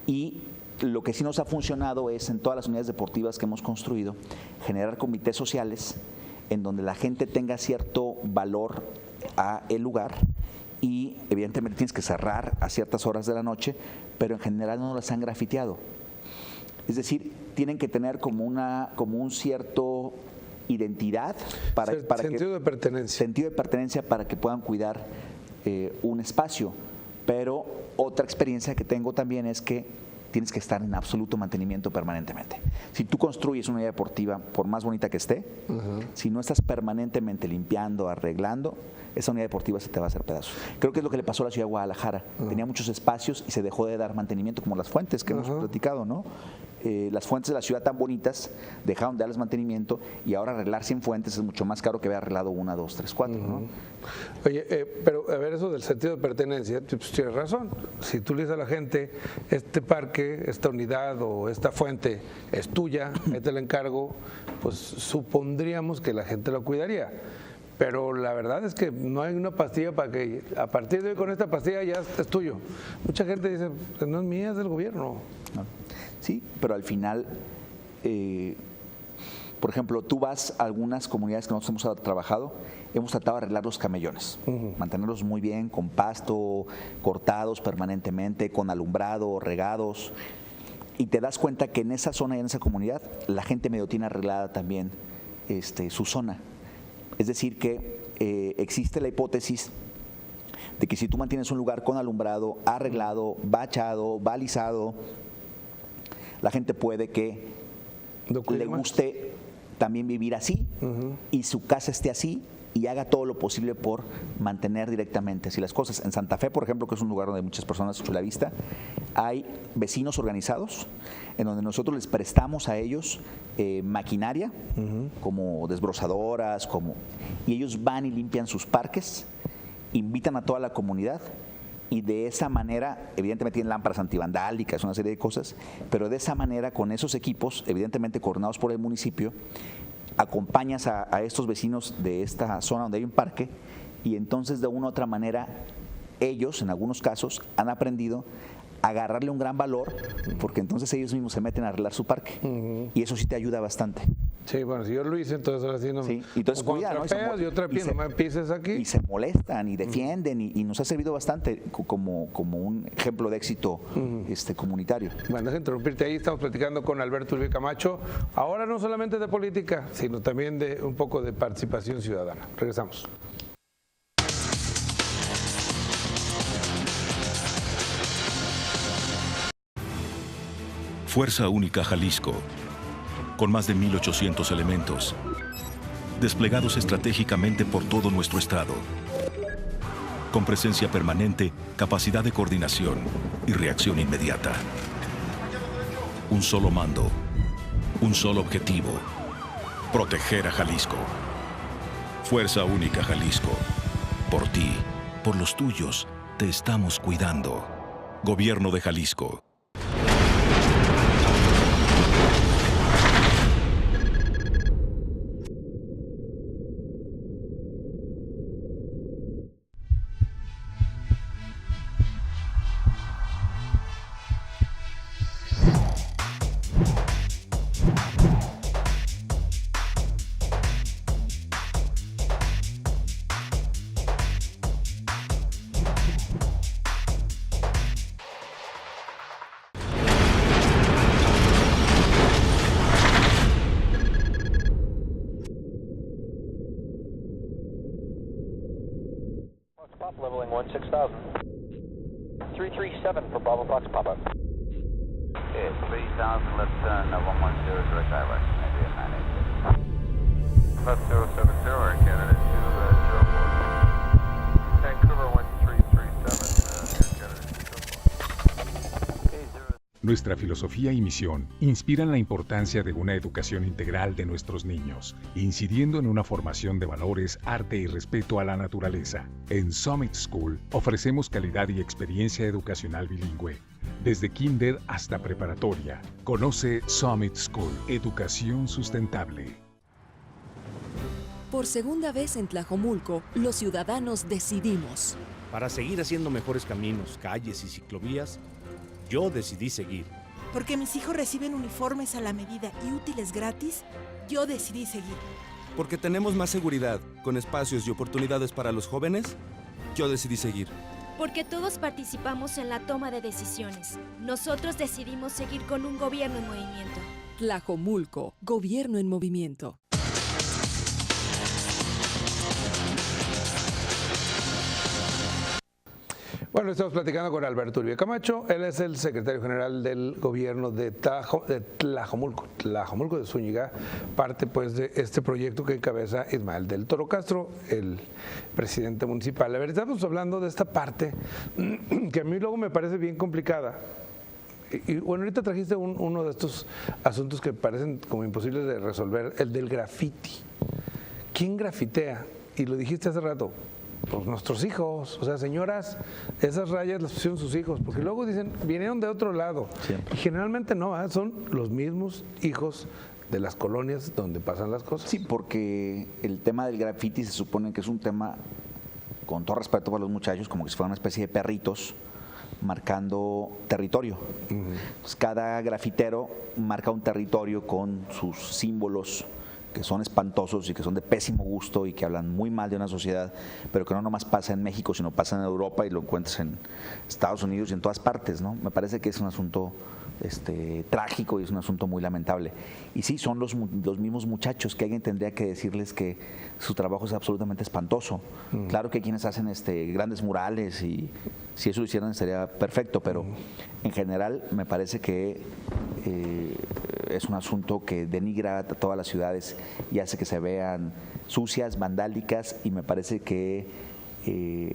Y lo que sí nos ha funcionado es en todas las unidades deportivas que hemos construido generar comités sociales en donde la gente tenga cierto valor a el lugar y evidentemente tienes que cerrar a ciertas horas de la noche, pero en general no las han grafiteado. Es decir, tienen que tener como un cierto identidad para sentido de pertenencia. Sentido de pertenencia para que puedan cuidar un espacio. Pero otra experiencia que tengo también es que tienes que estar en absoluto mantenimiento permanentemente. Si tú construyes una unidad deportiva, por más bonita que esté, si no estás permanentemente limpiando, arreglando, esa unidad deportiva se te va a hacer pedazos. Creo que es lo que le pasó a la ciudad de Guadalajara. Tenía muchos espacios y se dejó de dar mantenimiento, como las fuentes que hemos platicado, ¿no? Las fuentes de la ciudad tan bonitas dejaron de darles mantenimiento y ahora arreglar 100 fuentes es mucho más caro que haber arreglado 1, 2, 3, 4, ¿no? Oye, pero a ver, eso del sentido de pertenencia, pues tienes razón. Si tú le dices a la gente, este parque, esta unidad o esta fuente es tuya, ahí te la encargo, pues supondríamos que la gente lo cuidaría. Pero la verdad es que no hay una pastilla para que a partir de hoy con esta pastilla ya es tuyo. Mucha gente dice, pues no es mía, es del gobierno. No. Sí, pero al final, por ejemplo, tú vas a algunas comunidades que nosotros hemos trabajado, hemos tratado de arreglar los camellones, mantenerlos muy bien, con pasto, cortados permanentemente, con alumbrado, regados, y te das cuenta que en esa zona y en esa comunidad la gente medio tiene arreglada también su zona. Es decir, que existe la hipótesis de que si tú mantienes un lugar con alumbrado, arreglado, bachado, balizado, la gente puede que le guste también vivir así y su casa esté así y haga todo lo posible por mantener directamente así las cosas. En Santa Fe, por ejemplo, que es un lugar donde hay muchas personas, Chulavista, hay vecinos organizados en donde nosotros les prestamos a ellos maquinaria, como desbrozadoras, y ellos van y limpian sus parques, invitan a toda la comunidad y de esa manera, evidentemente tienen lámparas antivandálicas, una serie de cosas, pero de esa manera, con esos equipos, evidentemente coordinados por el municipio, acompañas a estos vecinos de esta zona donde hay un parque y entonces de una u otra manera ellos, en algunos casos, han aprendido a agarrarle un gran valor porque entonces ellos mismos se meten a arreglar su parque y eso sí te ayuda bastante. Sí, bueno, si yo lo hice, entonces ahora sí no. Sí, y entonces cuida, ¿no? Yo trapeo, no me pises aquí. Y se molestan y defienden y nos ha servido bastante como un ejemplo de éxito comunitario. Bueno, deja interrumpirte ahí, estamos platicando con Alberto Uribe Camacho, ahora no solamente de política, sino también de un poco de participación ciudadana. Regresamos. Fuerza Única Jalisco, con más de 1,800 elementos, desplegados estratégicamente por todo nuestro estado, con presencia permanente, capacidad de coordinación y reacción inmediata. Un solo mando, un solo objetivo, proteger a Jalisco. Fuerza Única Jalisco, por ti, por los tuyos, te estamos cuidando. Gobierno de Jalisco. Leveling 16,000. 337 for Bravo Fox Papa. Okay, 3,000, left turn, 110, direct highway, maybe at 986. Left 070, Canada 204. Vancouver 1337, Canada 204. Nuestra filosofía y misión inspiran la importancia de una educación integral de nuestros niños, incidiendo en una formación de valores, arte y respeto a la naturaleza. En Summit School ofrecemos calidad y experiencia educacional bilingüe, desde kinder hasta preparatoria. Conoce Summit School, educación sustentable. Por segunda vez en Tlajomulco, los ciudadanos decidimos. Para seguir haciendo mejores caminos, calles y ciclovías, yo decidí seguir. Porque mis hijos reciben uniformes a la medida y útiles gratis, yo decidí seguir. Porque tenemos más seguridad, con espacios y oportunidades para los jóvenes, yo decidí seguir. Porque todos participamos en la toma de decisiones. Nosotros decidimos seguir con un gobierno en movimiento. Tlajomulco, gobierno en movimiento. Bueno, estamos platicando con Alberto Uribe Camacho. Él es el secretario general del gobierno de Tlajomulco de Zúñiga, parte pues de este proyecto que encabeza Ismael del Toro Castro, el presidente municipal. A ver, estamos hablando de esta parte que a mí luego me parece bien complicada. Y bueno, ahorita trajiste uno de estos asuntos que parecen como imposibles de resolver, el del graffiti. ¿Quién grafitea? Y lo dijiste hace rato. Pues nuestros hijos, o sea, señoras, esas rayas las pusieron sus hijos, porque luego dicen, vinieron de otro lado. Siempre. Y generalmente no, son los mismos hijos de las colonias donde pasan las cosas. Sí, porque el tema del graffiti se supone que es un tema, con todo respeto para los muchachos, como que si fuera una especie de perritos marcando territorio. Pues cada grafitero marca un territorio con sus símbolos que son espantosos y que son de pésimo gusto y que hablan muy mal de una sociedad, pero que no nomás pasa en México, sino pasa en Europa y lo encuentras en Estados Unidos y en todas partes, ¿no? Me parece que es un asunto trágico y es un asunto muy lamentable. Y sí, son los mismos muchachos que alguien tendría que decirles que su trabajo es absolutamente espantoso. Claro que hay quienes hacen grandes murales y si eso lo hicieran estaría perfecto, pero en general me parece que es un asunto que denigra a todas las ciudades y hace que se vean sucias, vandálicas, y me parece que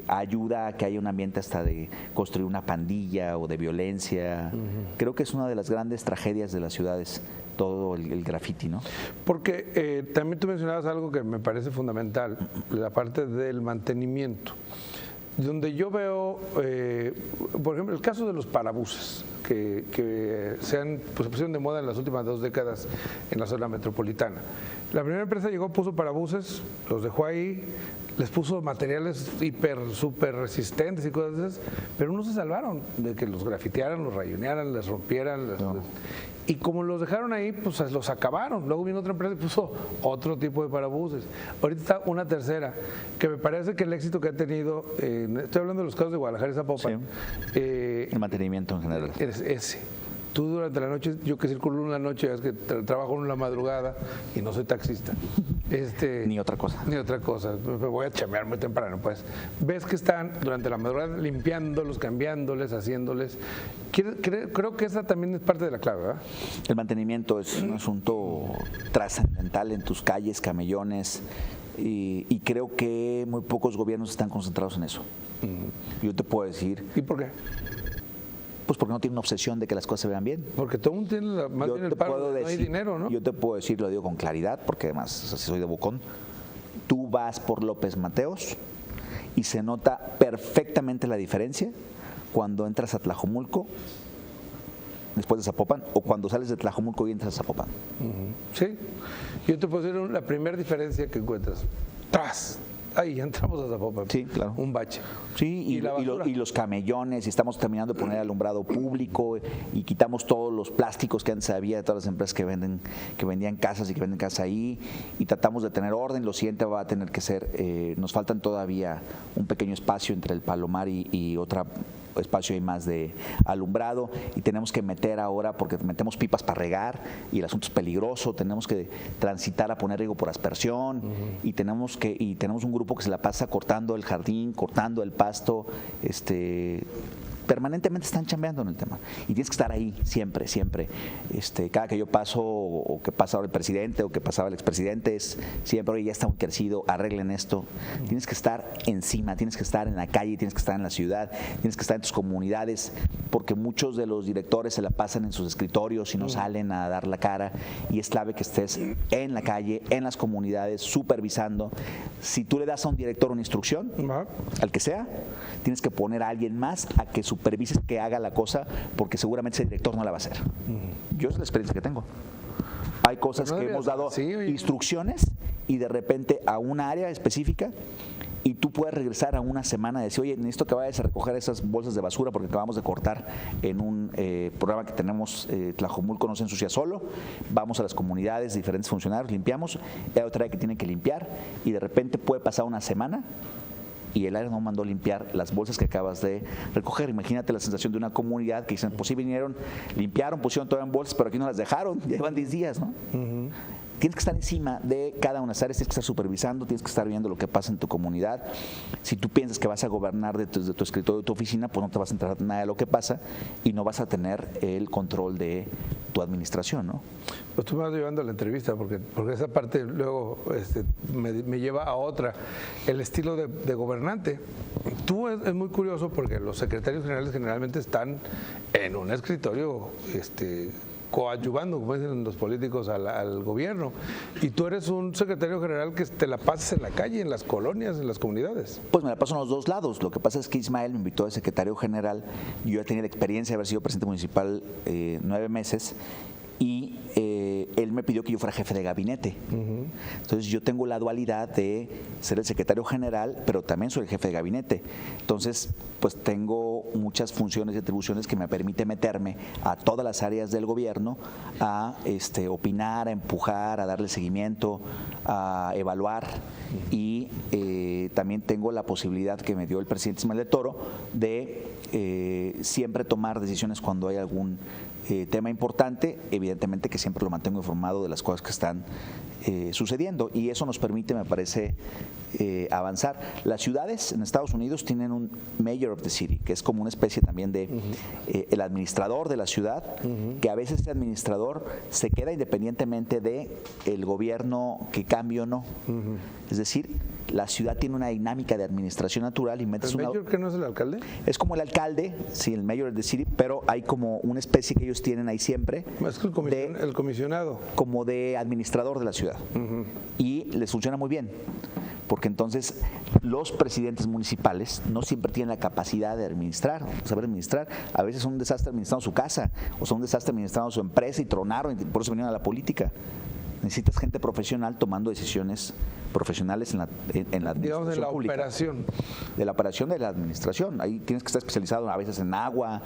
ayuda a que haya un ambiente hasta de construir una pandilla o de violencia. Creo que es una de las grandes tragedias de las ciudades, todo el graffiti, ¿no? Porque también tú mencionabas algo que me parece fundamental, la parte del mantenimiento. Donde yo veo, por ejemplo, el caso de los parabuses, que se pusieron de moda en las últimas 2 décadas en la zona metropolitana. La primera empresa llegó, puso parabuses, los dejó ahí, les puso materiales súper resistentes y cosas de esas, pero no se salvaron de que los grafitearan, los rayonearan, les rompieran. Y como los dejaron ahí, pues los acabaron. Luego vino otra empresa y puso otro tipo de parabuses. Ahorita está una tercera, que me parece que el éxito que ha tenido, estoy hablando de los casos de Guadalajara y Zapopan. Sí. El mantenimiento en general. Es ese. Tú durante la noche, yo que circulo en la noche, es que trabajo en la madrugada y no soy taxista. Ni otra cosa. Ni otra cosa. Me voy a chamear muy temprano, pues. Ves que están durante la madrugada limpiándolos, cambiándoles, haciéndoles. Creo que esa también es parte de la clave, ¿verdad? El mantenimiento es un asunto trascendental en tus calles, camellones, y creo que muy pocos gobiernos están concentrados en eso. Yo te puedo decir. ¿Y por qué? Pues porque no tiene una obsesión de que las cosas se vean bien. Porque todo el mundo tiene más bien el paro, no hay dinero, ¿no? Yo te puedo decir, lo digo con claridad, porque además así soy de bocón. Tú vas por López Mateos y se nota perfectamente la diferencia cuando entras a Tlajomulco después de Zapopan o cuando sales de Tlajomulco y entras a Zapopan. Sí, yo te puedo decir la primera diferencia que encuentras. ¡Tras! Ahí entramos a Zapopan. Sí, claro. Un bache. Sí, y los camellones, y estamos terminando de poner alumbrado público y quitamos todos los plásticos que antes había de todas las empresas que vendían casas y que venden casas ahí, y tratamos de tener orden. Lo siguiente va a tener que ser, nos faltan todavía un pequeño espacio entre el Palomar y otra espacio hay más de alumbrado, y tenemos que meter ahora, porque metemos pipas para regar y el asunto es peligroso, tenemos que transitar a poner riego por aspersión, y tenemos un grupo que se la pasa cortando el jardín, cortando el pasto, permanentemente están chambeando en el tema y tienes que estar ahí siempre. Cada que yo paso, o que pasa ahora el presidente, o que pasaba el expresidente, es siempre: oye, ya está muy crecido, arreglen esto. Tienes que estar encima, tienes que estar en la calle, tienes que estar en la ciudad, tienes que estar en tus comunidades, porque muchos de los directores se la pasan en sus escritorios y no salen a dar la cara, y es clave que estés en la calle, en las comunidades, supervisando. Si tú le das a un director una instrucción, al que sea, tienes que poner a alguien más a que supervises que haga la cosa, porque seguramente ese director no la va a hacer. Yo es la experiencia que tengo. Hay cosas que hemos dado instrucciones y de repente a una área específica, y tú puedes regresar a una semana y decir: oye, necesito que vayas a recoger esas bolsas de basura porque acabamos de cortar en un programa que tenemos, Tlajomulco no se ensucia solo. Vamos a las comunidades, diferentes funcionarios, limpiamos, hay otra área que tiene que limpiar, y de repente puede pasar una semana y el área no mandó limpiar las bolsas que acabas de recoger. Imagínate la sensación de una comunidad que dicen: pues sí vinieron, limpiaron, pusieron todo en bolsas, pero aquí no las dejaron, ya llevan 10 días, ¿no? Tienes que estar encima de cada una de las áreas, tienes que estar supervisando, tienes que estar viendo lo que pasa en tu comunidad. Si tú piensas que vas a gobernar desde tu escritorio, de tu oficina, pues no te vas a enterar nada de lo que pasa y no vas a tener el control de tu administración, ¿no? Pues tú me vas llevando a la entrevista, porque esa parte luego me lleva a otra, el estilo de gobernante. Tú es muy curioso porque los secretarios generales generalmente están en un escritorio coadyuvando, como dicen los políticos, al gobierno. Y tú eres un secretario general que te la pasas en la calle, en las colonias, en las comunidades. Pues me la paso en los dos lados. Lo que pasa es que Ismael me invitó de secretario general. Yo ya tenía la experiencia de haber sido presidente municipal 9 meses y él me pidió que yo fuera jefe de gabinete. Entonces yo tengo la dualidad de ser el secretario general, pero también soy el jefe de gabinete. Entonces, pues tengo muchas funciones y atribuciones que me permite meterme a todas las áreas del gobierno a opinar, a empujar, a darle seguimiento, a evaluar y también tengo la posibilidad que me dio el presidente Ismael de Toro de siempre tomar decisiones cuando hay algún tema importante, evidentemente que siempre lo mantengo informado de las cosas que están sucediendo y eso nos permite, me parece, avanzar. Las ciudades en Estados Unidos tienen un mayor of the city, que es como una especie también de el administrador de la ciudad, que a veces ese administrador se queda independientemente de el gobierno que cambie o no. Es decir, la ciudad tiene una dinámica de administración natural y metes ¿El mayor que no es el alcalde? Es como el alcalde, sí, el mayor of the city, pero hay como una especie que ellos tienen ahí siempre. Es que el comisionado. Como de administrador de la ciudad. Y les funciona muy bien. Porque entonces los presidentes municipales no siempre tienen la capacidad de administrar, saber administrar. A veces son un desastre administrando su casa, o son un desastre administrando su empresa y tronaron, y por eso vinieron a la política. Necesitas gente profesional tomando decisiones profesionales en la administración, digamos, de la pública. Operación. De la operación de la administración. Ahí tienes que estar especializado a veces en agua,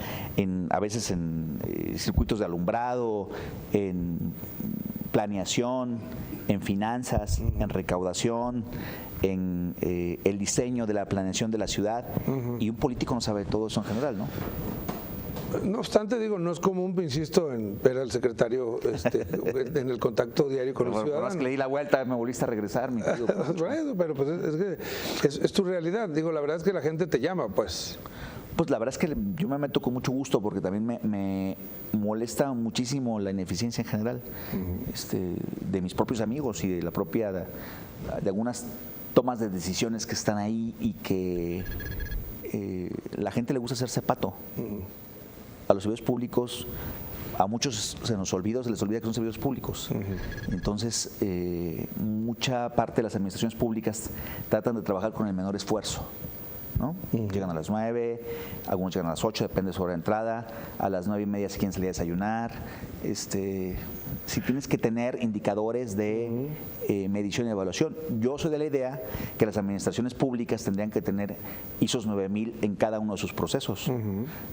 a veces en circuitos de alumbrado, en planeación, en finanzas, en recaudación, en el diseño de la planeación de la ciudad. Y un político no sabe todo eso en general, ¿no? No obstante, digo, no es común, insisto, en ver al secretario en el contacto diario con los ciudadanos. Es que le di la vuelta, me volviste a regresar, mi querido. Pero pues es que es tu realidad. Digo, la verdad es que la gente te llama, pues. Pues la verdad es que yo me meto con mucho gusto porque también me molesta muchísimo la ineficiencia en general de mis propios amigos y de la propia de algunas tomas de decisiones que están ahí y que la gente le gusta hacerse pato. A los servidores públicos, a muchos se les olvida que son servidores públicos. Entonces, mucha parte de las administraciones públicas tratan de trabajar con el menor esfuerzo, ¿no? Llegan a las 9, algunos llegan a las 8, depende de su hora de entrada, a las 9:30 si quieren salir a desayunar. Si tienes que tener indicadores de medición y evaluación. Yo soy de la idea que las administraciones públicas tendrían que tener ISOs 9000 en cada uno de sus procesos.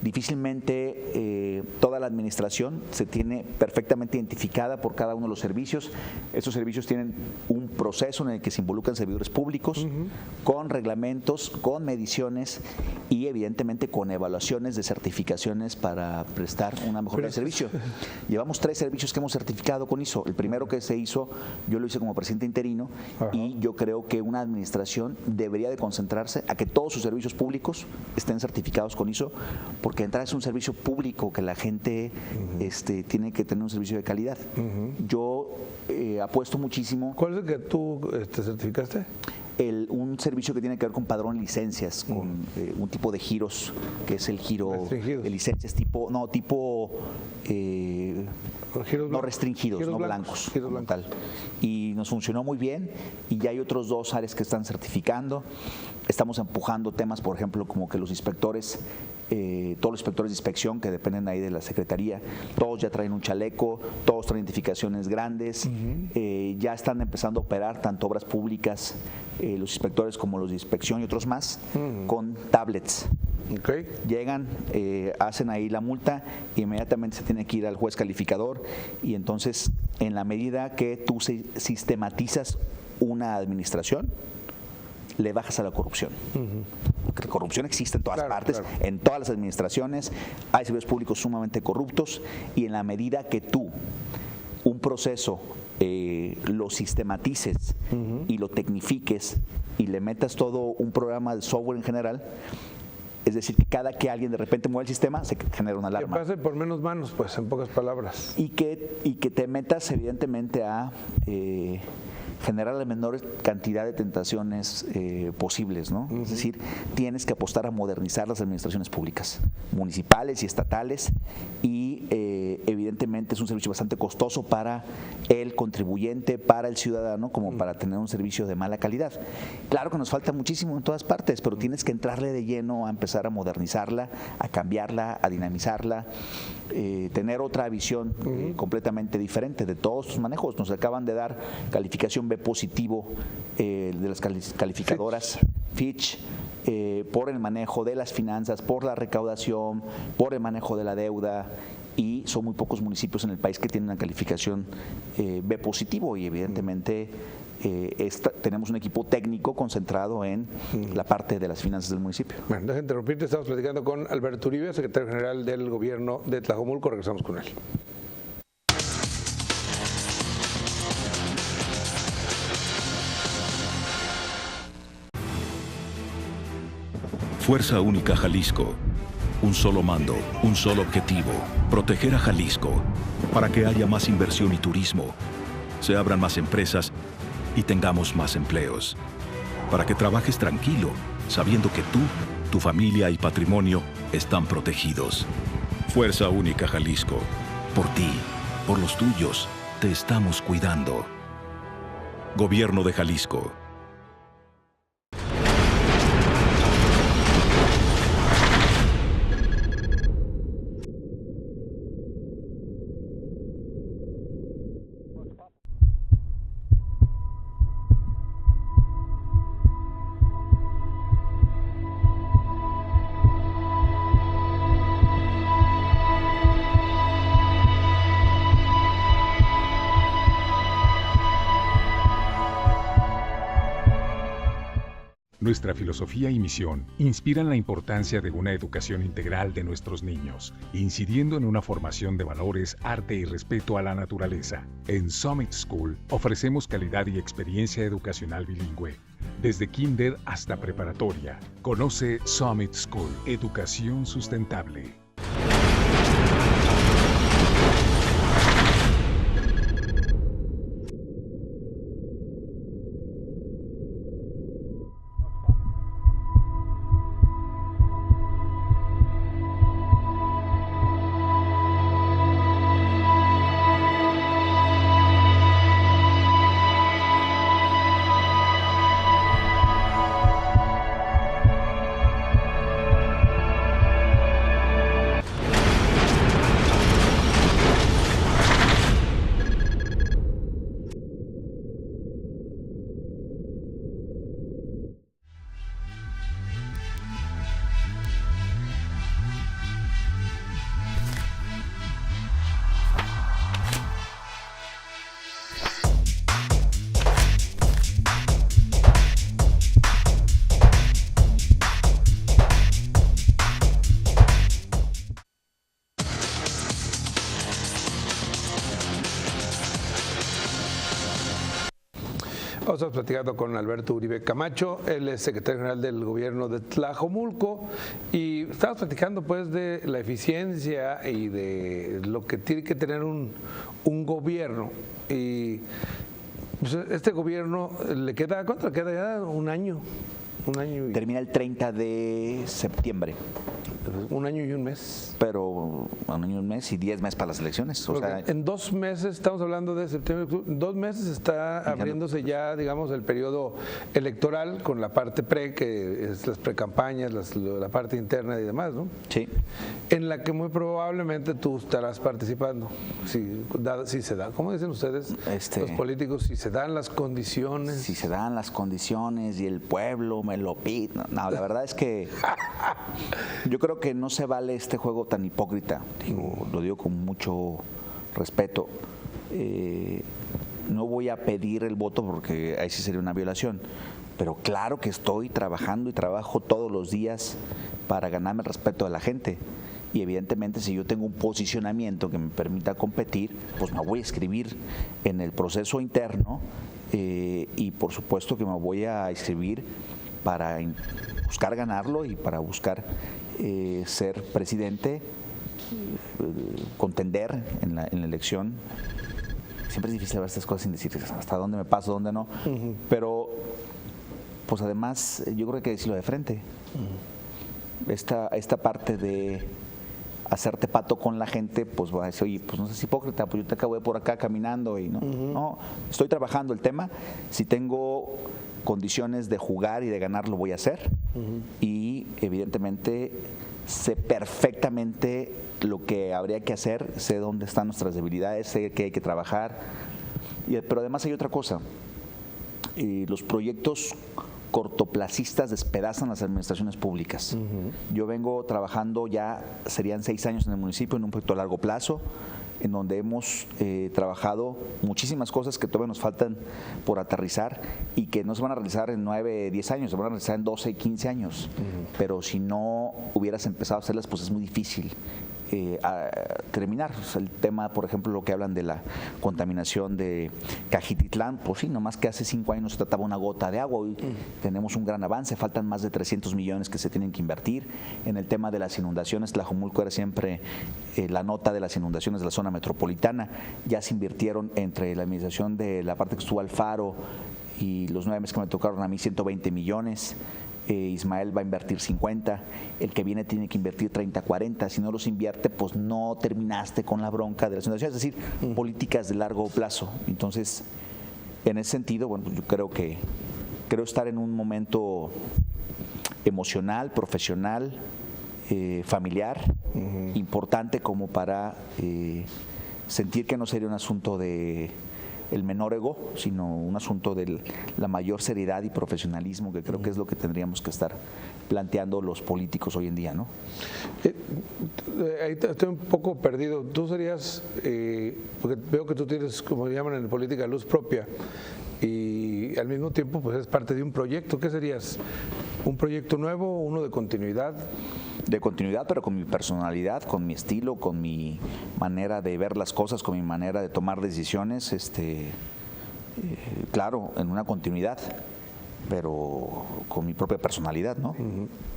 Difícilmente toda la administración se tiene perfectamente identificada por cada uno de los servicios. Estos servicios tienen un proceso en el que se involucran servidores públicos con reglamentos, con mediciones y evidentemente con evaluaciones de certificaciones para prestar una mejor servicio. Llevamos 3 servicios que hemos certificado con ISO. El primero que se hizo, yo lo hice como presidente interino. Y yo creo que una administración debería de concentrarse a que todos sus servicios públicos estén certificados con ISO, porque entrar es un servicio público que la gente tiene que tener un servicio de calidad. Yo apuesto muchísimo. ¿Cuál es el que tú certificaste? Un servicio que tiene que ver con padrón y licencias, con un tipo de giros, que es el giro de licencias tipo no restringidos, no blancos, como tal. Y nos funcionó muy bien y ya hay otros 2 áreas que están certificando. Estamos empujando temas, por ejemplo, como que los inspectores, todos los inspectores de inspección que dependen ahí de la Secretaría, todos ya traen un chaleco, todos traen identificaciones grandes, ya están empezando a operar tanto obras públicas, los inspectores como los de inspección y otros más, con tablets. Llegan, hacen ahí la multa, inmediatamente se tiene que ir al juez calificador y entonces en la medida que tú sistematizas una administración, le bajas a la corrupción. Porque la corrupción existe en todas partes, en todas las administraciones, hay servidores públicos sumamente corruptos y en la medida que tú un proceso lo sistematices y lo tecnifiques y le metas todo un programa de software en general, es decir, que cada que alguien de repente mueve el sistema, se genera una alarma. Que pase por menos manos, pues, en pocas palabras. Y que te metas, evidentemente, a generar la menor cantidad de tentaciones posibles, ¿no? Es decir, tienes que apostar a modernizar las administraciones públicas, municipales y estatales, y Evidentemente es un servicio bastante costoso para el contribuyente, para el ciudadano, como para tener un servicio de mala calidad. Claro que nos falta muchísimo en todas partes, pero tienes que entrarle de lleno a empezar a modernizarla, a cambiarla, a dinamizarla, tener otra visión completamente diferente de todos sus manejos. Nos acaban de dar calificación B positivo de las calificadoras Fitch. Por el manejo de las finanzas, por la recaudación, por el manejo de la deuda, y son muy pocos municipios en el país que tienen una calificación B positivo, y evidentemente tenemos un equipo técnico concentrado en la parte de las finanzas del municipio. Bueno, deja de interrumpirte, estamos platicando con Alberto Uribe, secretario general del gobierno de Tlajomulco. Regresamos con él. Fuerza Única Jalisco. Un solo mando, un solo objetivo. Proteger a Jalisco para que haya más inversión y turismo, se abran más empresas y tengamos más empleos. Para que trabajes tranquilo, sabiendo que tú, tu familia y patrimonio están protegidos. Fuerza Única Jalisco. Por ti, por los tuyos, te estamos cuidando. Gobierno de Jalisco. Nuestra filosofía y misión inspiran la importancia de una educación integral de nuestros niños, incidiendo en una formación de valores, arte y respeto a la naturaleza. En Summit School ofrecemos calidad y experiencia educacional bilingüe, desde kinder hasta preparatoria. Conoce Summit School, educación sustentable. Estamos platicando con Alberto Uribe Camacho, él es secretario general del gobierno de Tlajomulco, y estamos platicando pues de la eficiencia y de lo que tiene que tener un gobierno. Y pues, este gobierno le queda, ¿cuánto le queda ya? Un año. Termina el 30 de septiembre. Un año y un mes. Pero un año y un mes y 10 meses para las elecciones. O sea, en 2 meses, estamos hablando de septiembre, en 2 meses está abriéndose ya, digamos, el periodo electoral con la parte pre, que es las precampañas, la parte interna y demás, ¿no? Sí. En la que muy probablemente tú estarás participando. Si se da, ¿cómo dicen ustedes, los políticos? Si se dan las condiciones. Si se dan las condiciones y el pueblo me lo pide. No, la verdad es que yo creo que no se vale este juego tan hipócrita. Lo digo con mucho respeto. No voy a pedir el voto porque ahí sí sería una violación. Pero claro que estoy trabajando y trabajo todos los días para ganarme el respeto de la gente. Y evidentemente si yo tengo un posicionamiento que me permita competir, pues me voy a inscribir en el proceso interno y por supuesto que me voy a inscribir para buscar ganarlo y para buscar ser presidente, contender en la elección. Siempre es difícil ver estas cosas sin decir hasta dónde me paso, dónde no. Pero pues además yo creo que hay que decirlo de frente. Esta parte de hacerte pato con la gente, pues va a decir, oye, pues no seas hipócrita, pues yo te acabo de por acá caminando y no, estoy trabajando el tema. Si tengo condiciones de jugar y de ganar, lo voy a hacer. Y evidentemente sé perfectamente lo que habría que hacer, sé dónde están nuestras debilidades, sé que hay que trabajar. Pero además hay otra cosa, los proyectos cortoplacistas despedazan las administraciones públicas. Yo vengo trabajando ya, serían 6 años en el municipio, en un proyecto a largo plazo, en donde hemos trabajado muchísimas cosas que todavía nos faltan por aterrizar y que no se van a realizar en 9, 10 años, se van a realizar en 12, 15 años. Pero si no hubieras empezado a hacerlas, pues es muy difícil a terminar. O sea, el tema, por ejemplo, lo que hablan de la contaminación de Cajititlán, pues sí, nomás que hace 5 años no se trataba una gota de agua, hoy tenemos un gran avance, faltan más de 300 millones que se tienen que invertir. En el tema de las inundaciones, Tlajomulco era siempre la nota de las inundaciones de la zona metropolitana, ya se invirtieron entre la administración de la parte que estuvo Alfaro y los 9 meses que me tocaron a mí 120 millones. Ismael va a invertir 50, el que viene tiene que invertir 30, 40, si no los invierte, pues no terminaste con la bronca de las inundaciones, es decir, políticas de largo plazo. Entonces, en ese sentido, bueno, yo creo estar en un momento emocional, profesional, familiar, importante como para sentir que no sería un asunto de el menor ego, sino un asunto de la mayor seriedad y profesionalismo, que creo que es lo que tendríamos que estar planteando los políticos hoy en día, ¿no? Ahí estoy un poco perdido. Tú serías, porque veo que tú tienes, como llaman en política, luz propia, y al mismo tiempo pues es parte de un proyecto. ¿Qué serías? ¿Un proyecto nuevo, uno de continuidad? De continuidad, pero con mi personalidad, con mi estilo, con mi manera de ver las cosas, con mi manera de tomar decisiones, claro, en una continuidad, pero con mi propia personalidad, ¿no?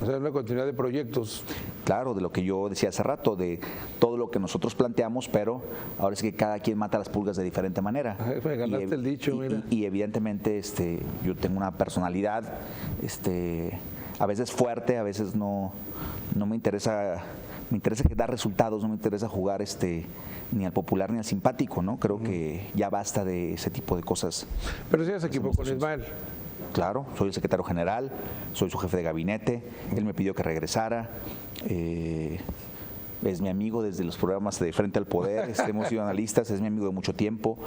O sea, una continuidad de proyectos. Claro, de lo que yo decía hace rato, de todo lo que nosotros planteamos, pero ahora es que cada quien mata las pulgas de diferente manera. Me ganaste el dicho, mira. Y evidentemente yo tengo una personalidad, a veces fuerte, a veces no me interesa dar resultados, no me interesa jugar ni al popular ni al simpático, ¿no? Creo que ya basta de ese tipo de cosas. Pero si eres equipo con Ismael. Claro, soy el secretario general, soy su jefe de gabinete, él me pidió que regresara, es mi amigo desde los programas de Frente al Poder, hemos sido analistas, es mi amigo de mucho tiempo,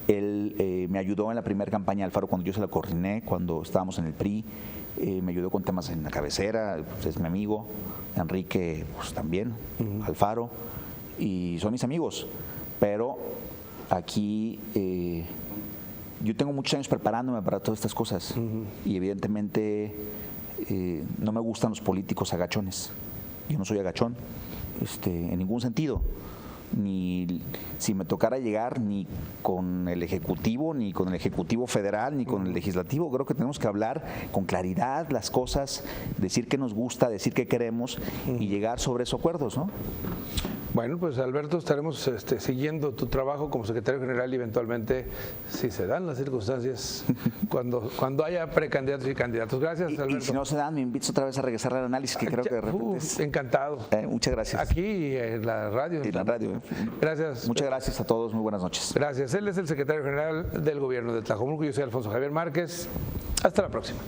él me ayudó en la primera campaña de Alfaro cuando yo se la coordiné, cuando estábamos en el PRI, me ayudó con temas en la cabecera, pues es mi amigo, Enrique pues también, Alfaro, y son mis amigos, pero aquí yo tengo muchos años preparándome para todas estas cosas y evidentemente no me gustan los políticos agachones, yo no soy agachón en ningún sentido. Ni si me tocara llegar ni con el Ejecutivo, ni con el Ejecutivo Federal, ni con el Legislativo, creo que tenemos que hablar con claridad las cosas, decir qué nos gusta, decir qué queremos y llegar sobre esos acuerdos, ¿no? Bueno, pues Alberto, estaremos siguiendo tu trabajo como secretario general y eventualmente, si se dan las circunstancias, cuando haya precandidatos y candidatos. Gracias, Alberto. Y si no se dan, me invitas otra vez a regresar al análisis, que creo que de repente encantado. Muchas gracias. Aquí en la radio. En la radio. Gracias. Muchas gracias a todos, muy buenas noches. Gracias. Él es el secretario general del gobierno de Tlajomulco. Yo soy Alfonso Javier Márquez. Hasta la próxima.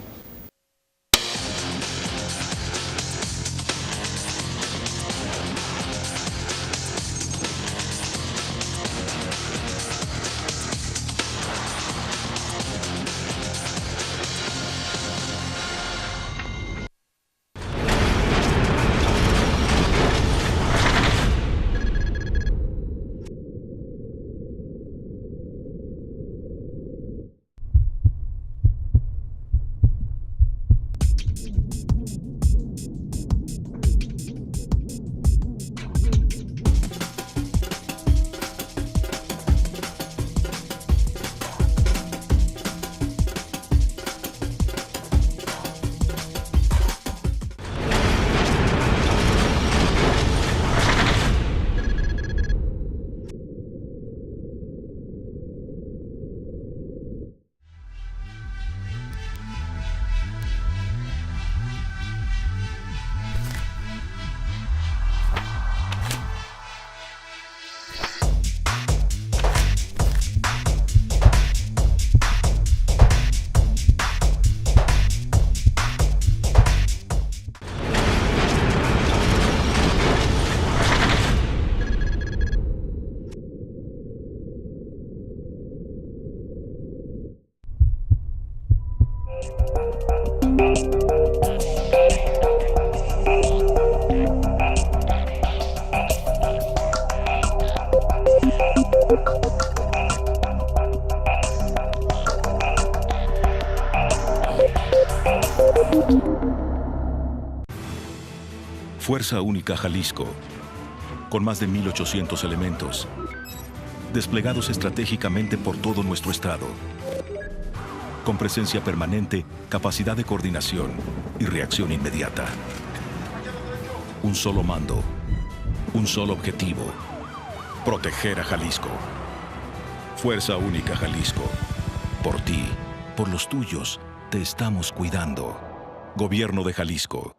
Fuerza Única Jalisco, con más de 1,800 elementos, desplegados estratégicamente por todo nuestro estado, con presencia permanente, capacidad de coordinación y reacción inmediata. Un solo mando, un solo objetivo: proteger a Jalisco. Fuerza Única Jalisco, por ti, por los tuyos, te estamos cuidando. Gobierno de Jalisco.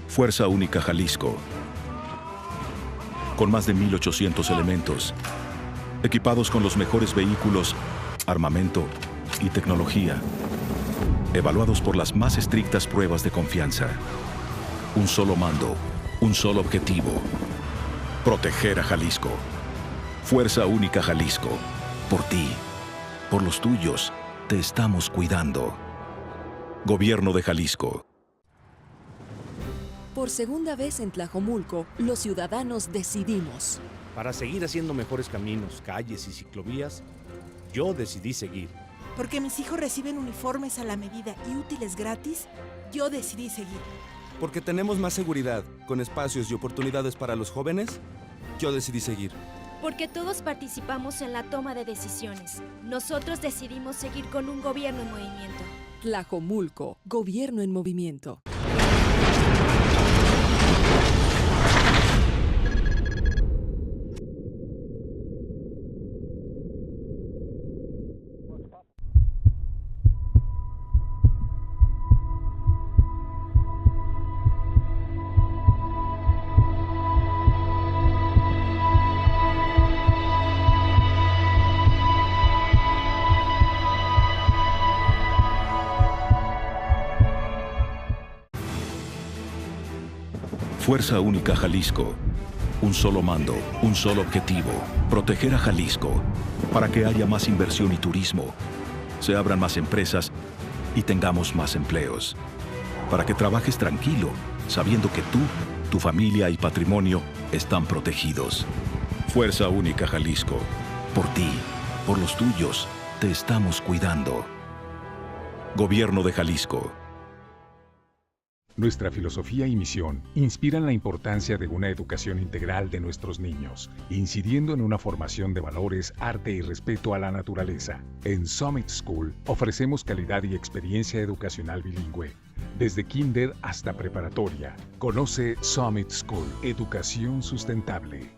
Fuerza Única Jalisco, con más de 1,800 elementos, equipados con los mejores vehículos, armamento y tecnología, evaluados por las más estrictas pruebas de confianza. Un solo mando, un solo objetivo: proteger a Jalisco. Fuerza Única Jalisco, por ti, por los tuyos, te estamos cuidando. Gobierno de Jalisco. Por segunda vez en Tlajomulco, los ciudadanos decidimos. Para seguir haciendo mejores caminos, calles y ciclovías, yo decidí seguir. Porque mis hijos reciben uniformes a la medida y útiles gratis, yo decidí seguir. Porque tenemos más seguridad, con espacios y oportunidades para los jóvenes, yo decidí seguir. Porque todos participamos en la toma de decisiones. Nosotros decidimos seguir con un gobierno en movimiento. Tlajomulco, gobierno en movimiento. Fuerza Única Jalisco. Un solo mando, un solo objetivo: proteger a Jalisco, para que haya más inversión y turismo, se abran más empresas y tengamos más empleos. Para que trabajes tranquilo, sabiendo que tú, tu familia y patrimonio están protegidos. Fuerza Única Jalisco. Por ti, por los tuyos, te estamos cuidando. Gobierno de Jalisco. Nuestra filosofía y misión inspiran la importancia de una educación integral de nuestros niños, incidiendo en una formación de valores, arte y respeto a la naturaleza. En Summit School ofrecemos calidad y experiencia educacional bilingüe, desde kinder hasta preparatoria. Conoce Summit School, educación sustentable.